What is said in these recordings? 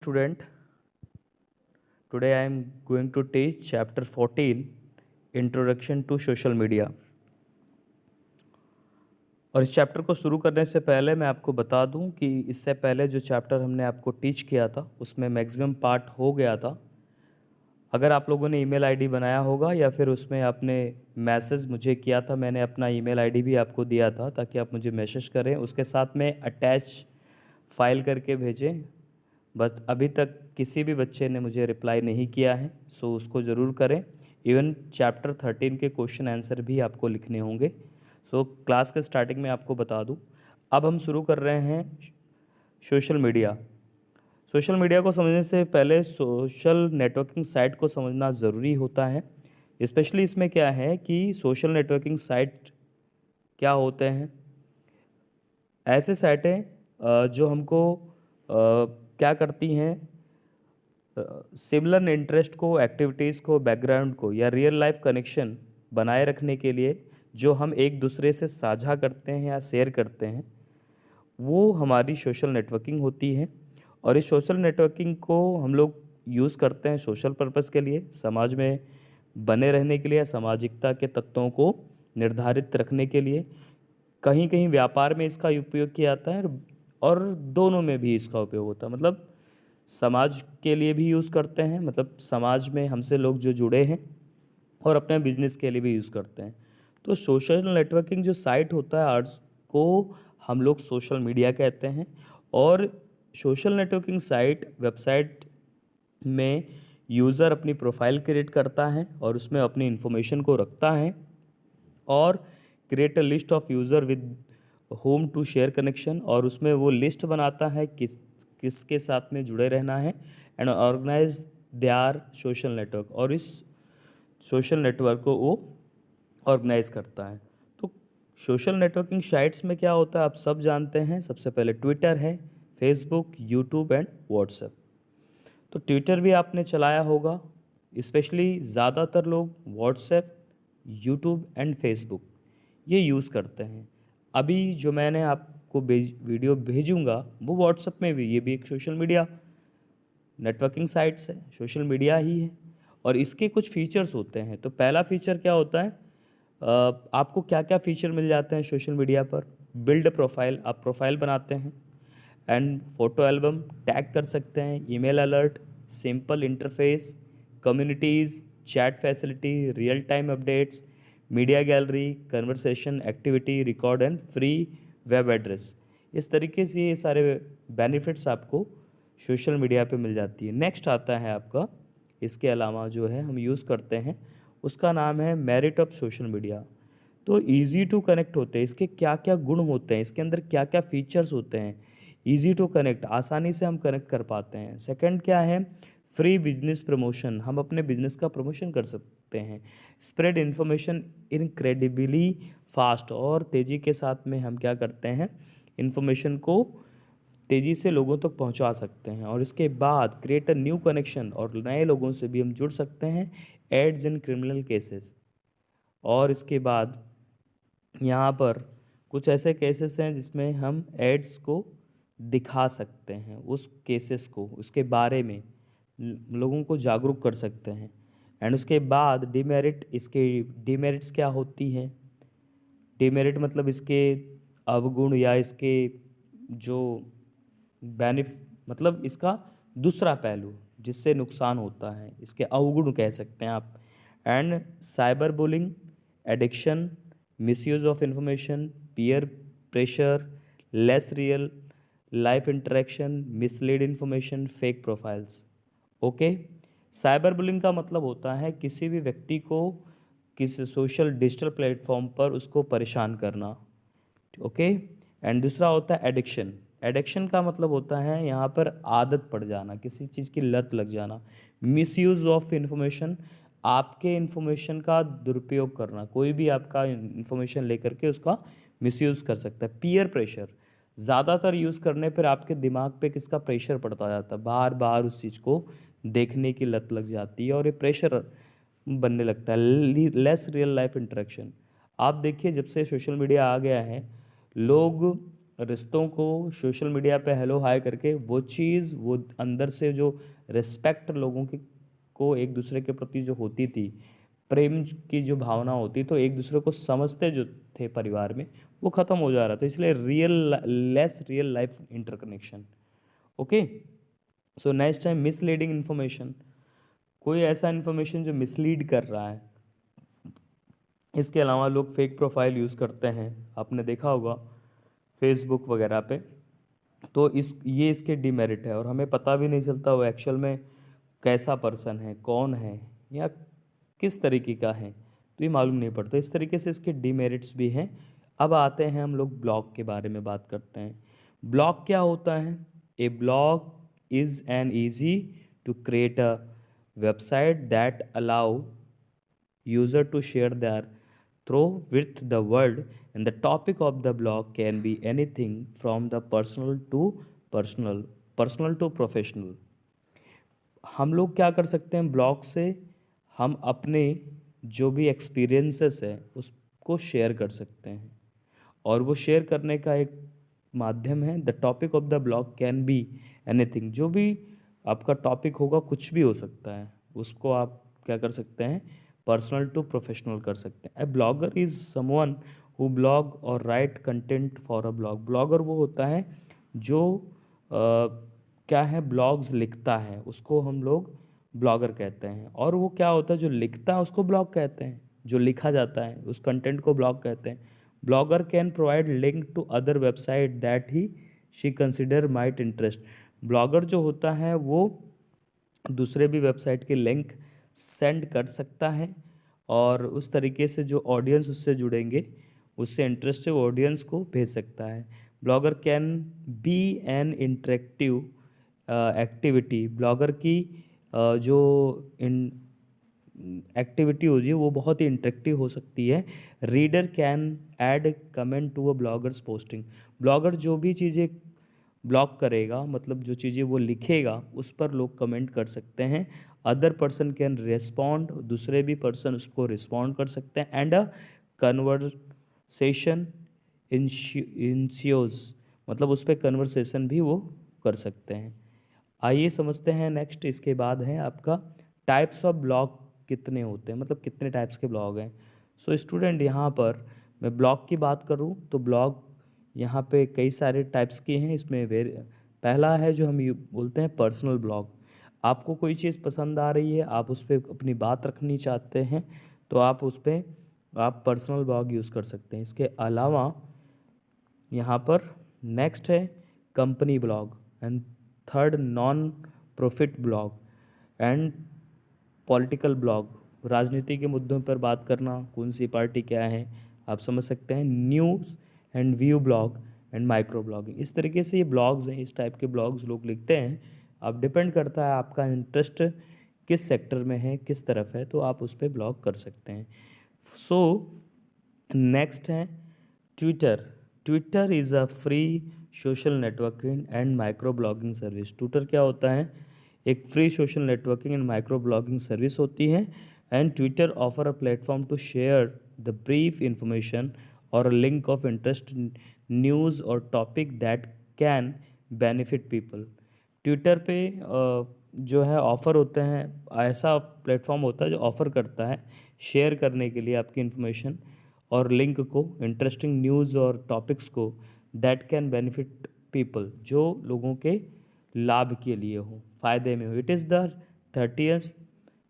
Student, today I am going to teach chapter 14, Introduction to Social Media. और इस chapter को शुरू करने से पहले मैं आपको बता दूं कि इससे पहले जो चैप्टर हमने आपको टीच किया था उसमें मैक्सिमम पार्ट हो गया था। अगर आप लोगों ने ईमेल आईडी बनाया होगा या फिर उसमें आपने मैसेज मुझे किया था, मैंने अपना ईमेल आईडी भी आपको दिया था ताकि आप मुझे मैसेज करें, उसके साथ में अटैच फाइल करके भेजें। बट अभी तक किसी भी बच्चे ने मुझे रिप्लाई नहीं किया है, सो उसको ज़रूर करें। इवन चैप्टर 13 के क्वेश्चन आंसर भी आपको लिखने होंगे। सो क्लास के स्टार्टिंग में आपको बता दूं, अब हम शुरू कर रहे हैं सोशल मीडिया। सोशल मीडिया को समझने से पहले सोशल नेटवर्किंग साइट को समझना ज़रूरी होता है। स्पेशली इसमें क्या है कि सोशल नेटवर्किंग साइट क्या होते हैं। ऐसे साइटें जो हमको क्या करती हैं, सिमिलर इंटरेस्ट को, एक्टिविटीज़ को, बैकग्राउंड को या रियल लाइफ कनेक्शन बनाए रखने के लिए जो हम एक दूसरे से साझा करते हैं या शेयर करते हैं, वो हमारी सोशल नेटवर्किंग होती है। और इस सोशल नेटवर्किंग को हम लोग यूज़ करते हैं सोशल पर्पस के लिए, समाज में बने रहने के लिए, सामाजिकता के तत्वों को निर्धारित रखने के लिए। कहीं कहीं व्यापार में इसका उपयोग किया जाता है और दोनों में भी इसका उपयोग होता है। मतलब समाज के लिए भी यूज़ करते हैं, मतलब समाज में हमसे लोग जो जुड़े हैं, और अपने बिजनेस के लिए भी यूज़ करते हैं। तो सोशल नेटवर्किंग जो साइट होता है आर्ट्स को हम लोग सोशल मीडिया कहते हैं। और सोशल नेटवर्किंग साइट वेबसाइट में यूज़र अपनी प्रोफाइल क्रिएट करता है और उसमें अपनी इन्फॉर्मेशन को रखता है और create a list of user with whom to share connection, और उसमें वो लिस्ट बनाता है किसके साथ में जुड़े रहना है, and organize their social network, और इस सोशल नेटवर्क को वो ऑर्गेनाइज करता है। तो सोशल नेटवर्किंग साइट्स में क्या होता है आप सब जानते हैं। सबसे पहले ट्विटर है, फेसबुक, यूट्यूब एंड व्हाट्सएप। तो ट्विटर भी आपने चलाया होगा, स्पेशली ज़्यादातर लोग व्हाट्सएप, यूट्यूब एंड फेसबुक ये यूज़ करते हैं। अभी जो मैंने आपको वीडियो भेजूंगा वो व्हाट्सएप में भी, ये भी एक सोशल मीडिया नेटवर्किंग साइट्स है, सोशल मीडिया ही है। और इसके कुछ फीचर्स होते हैं। तो पहला फीचर क्या होता है, आपको क्या क्या फ़ीचर मिल जाते हैं सोशल मीडिया पर। बिल्ड प्रोफाइल, आप प्रोफाइल बनाते हैं, एंड फोटो एल्बम टैग कर सकते हैं, email alert, simple interface, communities, chat facility, real time updates, media gallery, conversation, activity record and free web address. इस तरीके से ये सारे बेनिफिट्स आपको सोशल मीडिया पे मिल जाती है। नेक्स्ट आता है आपका, इसके अलावा जो है हम यूज़ करते हैं उसका नाम है मेरिट ऑफ सोशल मीडिया। तो इजी टू कनेक्ट होते हैं, इसके क्या क्या गुण होते हैं, इसके अंदर क्या क्या फीचर्स होते हैं। इजी टू कनेक्ट, आसानी से हम कनेक्ट कर पाते हैं। सेकंड क्या है, फ्री बिजनेस प्रमोशन, हम अपने बिजनेस का प्रमोशन कर सकते हैं। स्प्रेड इन्फॉर्मेशन इनक्रेडिबली फास्ट, और तेज़ी के साथ में हम क्या करते हैं, इन्फॉर्मेशन को तेज़ी से लोगों तक पहुंचा सकते हैं। और इसके बाद क्रिएट अ न्यू कनेक्शन, और नए लोगों से भी हम जुड़ सकते हैं। एड्स इन क्रिमिनल केसेस, और इसके बाद यहाँ पर कुछ ऐसे केसेस हैं जिसमें हम एड्स को दिखा सकते हैं, उस केसेस को, उसके बारे में लोगों को जागरूक कर सकते हैं। एंड उसके बाद डिमेरिट, इसके डिमेरिट्स क्या होती हैं। डिमेरिट मतलब इसके अवगुण या इसके जो मतलब इसका दूसरा पहलू जिससे नुकसान होता है, इसके अवगुण कह सकते हैं आप। And cyber bullying, addiction, misuse of information, peer pressure, less real life interaction, mislead information, fake profiles. Okay, cyber bullying का मतलब होता है किसी भी व्यक्ति को किसी सोशल डिजिटल प्लेटफॉर्म पर उसको परेशान करना। ओके, एंड दूसरा होता है एडिक्शन। एडिक्शन का मतलब होता है यहाँ पर आदत पड़ जाना, किसी चीज़ की लत लग जाना। मिसयूज़ ऑफ इंफॉर्मेशन, आपके इंफॉर्मेशन का दुरुपयोग करना, कोई भी आपका इंफॉर्मेशन लेकर के उसका मिसयूज़ कर सकता है। पीयर प्रेशर, ज़्यादातर यूज़ करने पर आपके दिमाग पे किसका प्रेशर पड़ता जाता है, बार बार उस चीज़ को देखने की लत लग जाती है और ये प्रेशर बनने लगता है। लेस रियल लाइफ इंटरेक्शन, आप देखिए जब से सोशल मीडिया आ गया है, लोग रिश्तों को सोशल मीडिया पे हेलो हाय करके वो चीज़, वो अंदर से जो रिस्पेक्ट लोगों की को एक दूसरे के प्रति जो होती थी, प्रेम की जो भावना होती, तो एक दूसरे को समझते जो थे परिवार में, वो ख़त्म हो जा रहा था। इसलिए less real life interconnection. Okay, so next time misleading information, कोई ऐसा इन्फॉर्मेशन जो मिसलीड कर रहा है। इसके अलावा लोग फेक प्रोफाइल यूज़ करते हैं, आपने देखा होगा फेसबुक वगैरह पे। तो ये इसके डिमेरिट है, और हमें पता भी नहीं चलता वो एक्चुअल में कैसा पर्सन है, कौन है, या किस तरीके का है, तो ये मालूम नहीं पड़ता। इस तरीके से इसके डिमेरिट्स भी हैं। अब आते हैं हम लोग ब्लॉग के बारे में बात करते हैं। ब्लॉग क्या होता है? A blog is an easy to create a website that allow user to share their thought with the world, and the topic of the blog can be anything from the personal to professional. हम लोग क्या कर सकते हैं blog से? हम अपने जो भी एक्सपीरियंसेस है उसको शेयर कर सकते हैं, और वो शेयर करने का एक माध्यम है the topic of the blog can be anything. जो भी आपका टॉपिक होगा कुछ भी हो सकता है, उसको आप क्या कर सकते हैं? पर्सनल टू प्रोफेशनल कर सकते हैं। A blogger is someone who blog और write content for a blog. Blogger वो होता है जो क्या है, ब्लॉग्स लिखता है, उसको हम लोग ब्लॉगर कहते हैं। और वो क्या होता है, जो लिखता है उसको ब्लॉग कहते हैं, जो लिखा जाता है उस कंटेंट को ब्लॉग कहते हैं। Blogger can provide link to other website that he she consider might interest. Blogger जो होता है वो दूसरे भी वेबसाइट के लिंक सेंड कर सकता है, और उस तरीके से जो ऑडियंस उससे जुड़ेंगे, उससे इंटरेस्टेड ऑडियंस को भेज सकता है। Blogger can be N interactive activity. Blogger की जो इन एक्टिविटी होती है वो बहुत ही इंटरेक्टिव हो सकती है। Reader can add comment to a blogger's posting. Blogger जो भी चीज़ें ब्लॉग करेगा, मतलब जो चीज़ें वो लिखेगा, उस पर लोग कमेंट कर सकते हैं। अदर पर्सन कैन रिस्पॉन्ड, दूसरे भी पर्सन उसको रिस्पॉन्ड कर सकते हैं। एंड अ कन्वर्सेशन इंस्यूज, मतलब उस पर कन्वर्सेशन भी वो कर सकते हैं। आइए समझते हैं नेक्स्ट। इसके बाद है आपका टाइप्स ऑफ ब्लॉग कितने होते हैं, मतलब कितने टाइप्स के ब्लॉग हैं। सो स्टूडेंट, यहाँ पर मैं ब्लॉग की बात करूँ तो ब्लॉग यहाँ पे कई सारे टाइप्स के हैं। इसमें पहला है जो हम बोलते हैं पर्सनल ब्लॉग। आपको कोई चीज़ पसंद आ रही है, आप उस पर अपनी बात रखनी चाहते हैं, तो आप उस पर आप पर्सनल ब्लॉग यूज़ कर सकते हैं। इसके अलावा यहाँ पर नेक्स्ट है company blog, and third non profit blog, and political blog. राजनीति के मुद्दों पर बात करना, कौन सी पार्टी क्या है, आप समझ सकते हैं। News and view blog and micro blogging. इस तरीके से ये ब्लॉग्स हैं, इस टाइप के ब्लॉग्स लोग लिखते हैं। अब डिपेंड करता है आपका इंटरेस्ट किस सेक्टर में है, किस तरफ है, तो आप उस पर ब्लॉग कर सकते हैं। सो नेक्स्ट है Twitter. Twitter is a free social networking and micro blogging service. Twitter क्या होता है? एक free social networking and micro blogging service होती है। And Twitter offer a platform to share the brief information और link of interest news और topic that can benefit people. Twitter पे जो है ऑफ़र होते हैं, ऐसा प्लेटफॉर्म होता है जो ऑफ़र करता है शेयर करने के लिए आपकी इन्फॉर्मेशन और लिंक को, इंटरेस्टिंग न्यूज़ और टॉपिक्स को, दैट कैन बेनिफिट पीपल, जो लोगों के लाभ के लिए हो, फ़ायदे में हो। It is the 30th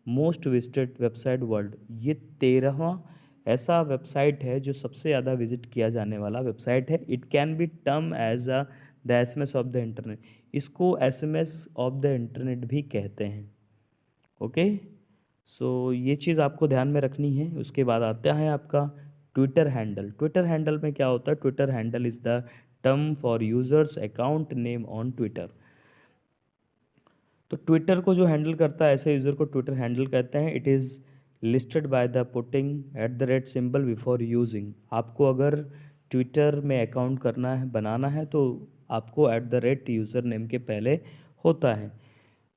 most visited website world. ये 13वां ऐसा वेबसाइट है जो सबसे ज़्यादा विजिट किया जाने वाला वेबसाइट है। It can be term as a the SMS of the internet. इसको SMS ऑफ द इंटरनेट भी कहते हैं। ओके, सो ये चीज़ आपको ध्यान में रखनी है। उसके बाद आता है आपका ट्विटर हैंडल। ट्विटर हैंडल में क्या होता है? Twitter handle is the term for users account name on Twitter. तो ट्विटर को जो हैंडल करता है, ऐसे यूज़र को ट्विटर हैंडल कहते हैं। It is listed by the putting @ symbol before using. आपको अगर ट्विटर में अकाउंट करना है, बनाना है, तो आपको @ यूज़र नेम के पहले होता है।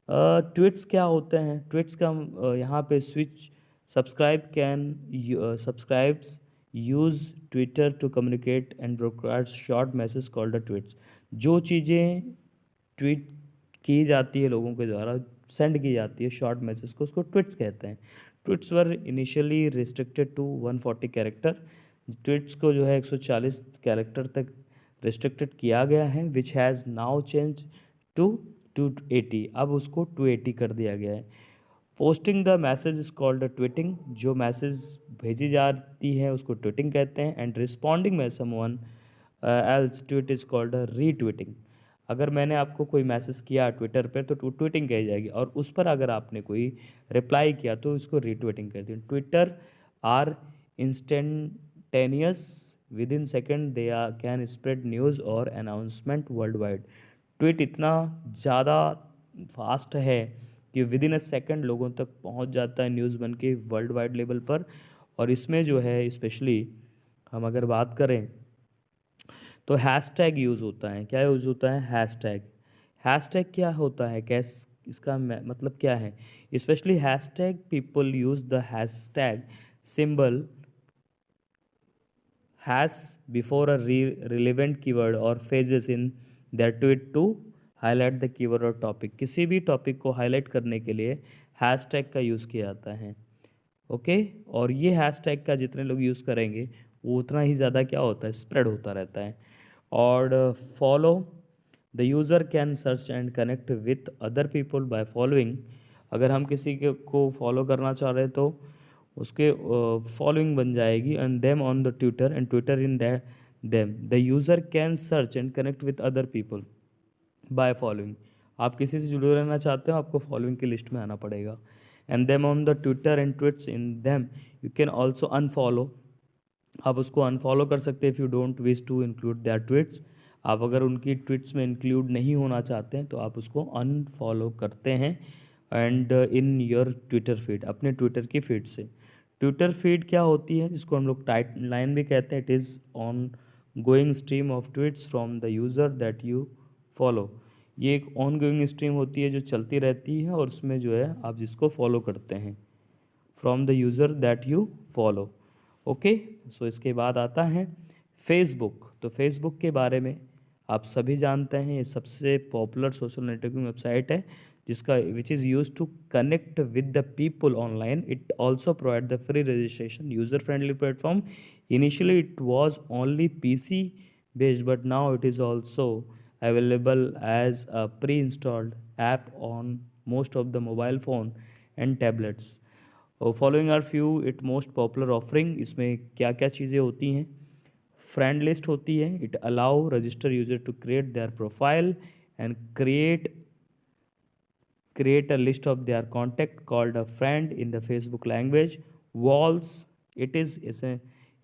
ट्वीट्स क्या होते हैं? ट्वीट्स का यहाँ पे switch subscribes use Twitter to communicate and broadcast short message called the tweets. जो चीज़ें ट्वीट की जाती है लोगों के द्वारा, सेंड की जाती है शॉर्ट मैसेज को, उसको ट्वीट्स कहते हैं। Tweets were initially restricted to 140 character. Tweets को जो है 140 कैरेक्टर तक रिस्ट्रिक्टेड किया गया है, which has now change to 280। अब उसको 280 कर दिया गया है। Posting the message is called the tweeting. जो मैसेज भेजी जाती है उसको ट्वीटिंग कहते हैं। एंड रिस्पॉन्डिंग में someone else tweet is called retweeting. अगर मैंने आपको कोई मैसेज किया ट्विटर पर तो ट्वीटिंग कही जाएगी, और उस पर अगर आपने कोई रिप्लाई किया तो इसको रीट्वीटिंग कहते हैं। Twitter are instantaneous, within second they are can spread news और अनाउंसमेंट वर्ल्ड वाइड। ट्वीट इतना ज़्यादा फास्ट है कि विद इन अ सेकेंड लोगों तक पहुंच जाता है न्यूज़ बन के वर्ल्ड वाइड लेवल पर। और इसमें जो है स्पेशली हम अगर बात करें तो हैशटैग यूज़ होता है। क्या यूज़ होता है? हैशटैग। हैशटैग क्या होता है, कैस इसका मतलब क्या है? Specially hashtag people use the hashtag symbol has before a relevant keyword or phrases in their tweet to highlight the keyword or topic। किसी भी टॉपिक को हाईलाइट करने के लिए हैशटैग का यूज़ किया जाता है। ओके, और ये हैशटैग का जितने लोग यूज़ करेंगे वो उतना ही ज़्यादा क्या होता है, स्प्रेड होता रहता है। और follow the user can search and connect with other people by following. अगर हम किसी के को फॉलो करना चाह रहे हैं तो उसके फॉलोइंग बन जाएगी and them on the Twitter and Twitter in that them. The user can search and connect with other people by following. आप किसी से जुड़े रहना चाहते हो, आपको फॉलोइंग की लिस्ट में आना पड़ेगा। And them on the Twitter and tweets in them you can also unfollow. आप उसको अनफॉलो कर सकते हैं if you don't wish to include their tweets. आप अगर उनकी ट्वीट्स में इंक्लूड नहीं होना चाहते हैं तो आप उसको अनफॉलो करते हैं। And in your Twitter feed, अपने ट्विटर की फीड से। ट्विटर फीड क्या होती है, जिसको हम लोग टाइट लाइन भी कहते हैं। It is on going stream of tweets from the user that you follow. ये एक ऑन गोइंग स्ट्रीम होती है जो चलती रहती है, और उसमें जो है आप जिसको फॉलो करते हैं, from the user that you follow. Okay, so इसके बाद आता है फेसबुक। तो फेसबुक के बारे में आप सभी जानते हैं, ये सबसे पॉपुलर सोशल नेटवर्किंग वेबसाइट है जिसका which is use to connect with the people online. It also provide the free registration user friendly platform. Initially it was only PC based, but now it is also available as a pre-installed app on most of the mobile phone and tablets। Following are few it most popular offering. इसमें क्या क्या चीज़ें होती हैं? Friend list होती है। It allow register user to create their profile and create a list of their contact called a friend in the Facebook language। Walls, it is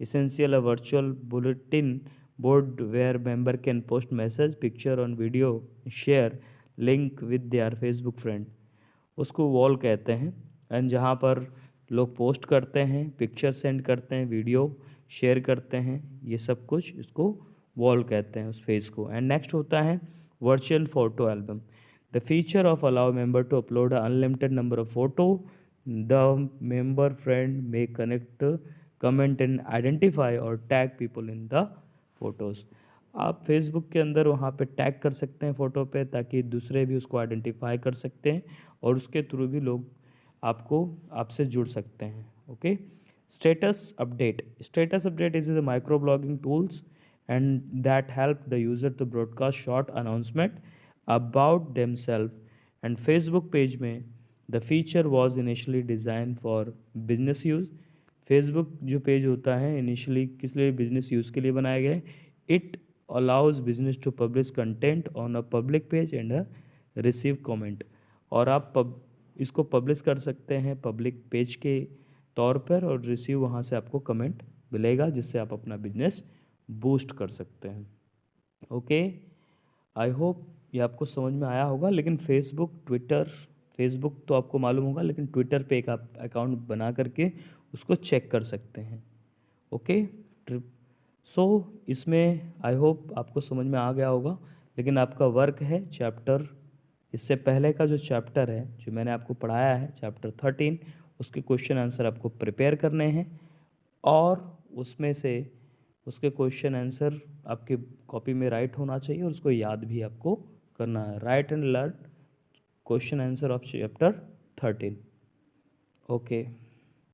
essential a virtual bulletin board where member can post message, picture on video, share link with their Facebook friend। उसको wall कहते हैं। And जहाँ पर लोग post करते हैं, picture send करते हैं, वीडियो शेयर करते हैं, ये सब कुछ इसको वॉल कहते हैं उस पेज को। एंड नेक्स्ट होता है virtual photo album. The feature of allow member to upload unlimited number of photo. The member friend may connect, comment and identify और tag people in the photos. आप Facebook के अंदर वहाँ पे tag कर सकते हैं फ़ोटो पे, ताकि दूसरे भी उसको आइडेंटिफाई कर सकते हैं और उसके थ्रू भी लोग आपसे जुड़ सकते हैं। Okay, status update. Status update is the micro blogging tools and that help the user to broadcast short announcement about themselves and Facebook page में। The feature was initially design for business use. Facebook जो page होता है initially किस लिए, business use के लिए बनाया गया है। It allows business to publish content on a public page and receive comment. और आप इसको पब्लिश कर सकते हैं पब्लिक पेज के तौर पर, और रिसीव वहाँ से आपको कमेंट मिलेगा जिससे आप अपना बिजनेस बूस्ट कर सकते हैं। ओके, आई होप ये आपको समझ में आया होगा। लेकिन फेसबुक तो आपको मालूम होगा, लेकिन ट्विटर पे एक आप अकाउंट बना करके उसको चेक कर सकते हैं। ओके, सो इसमें आई होप आपको समझ में आ गया होगा। लेकिन आपका वर्क है चैप्टर, इससे पहले का जो चैप्टर है जो मैंने आपको पढ़ाया है चैप्टर 13, उसके क्वेश्चन आंसर आपको प्रिपेयर करने हैं और उसमें से उसके क्वेश्चन आंसर आपके कॉपी में राइट होना चाहिए और उसको याद भी आपको करना है. Right and learn question answer of chapter 13. Okay.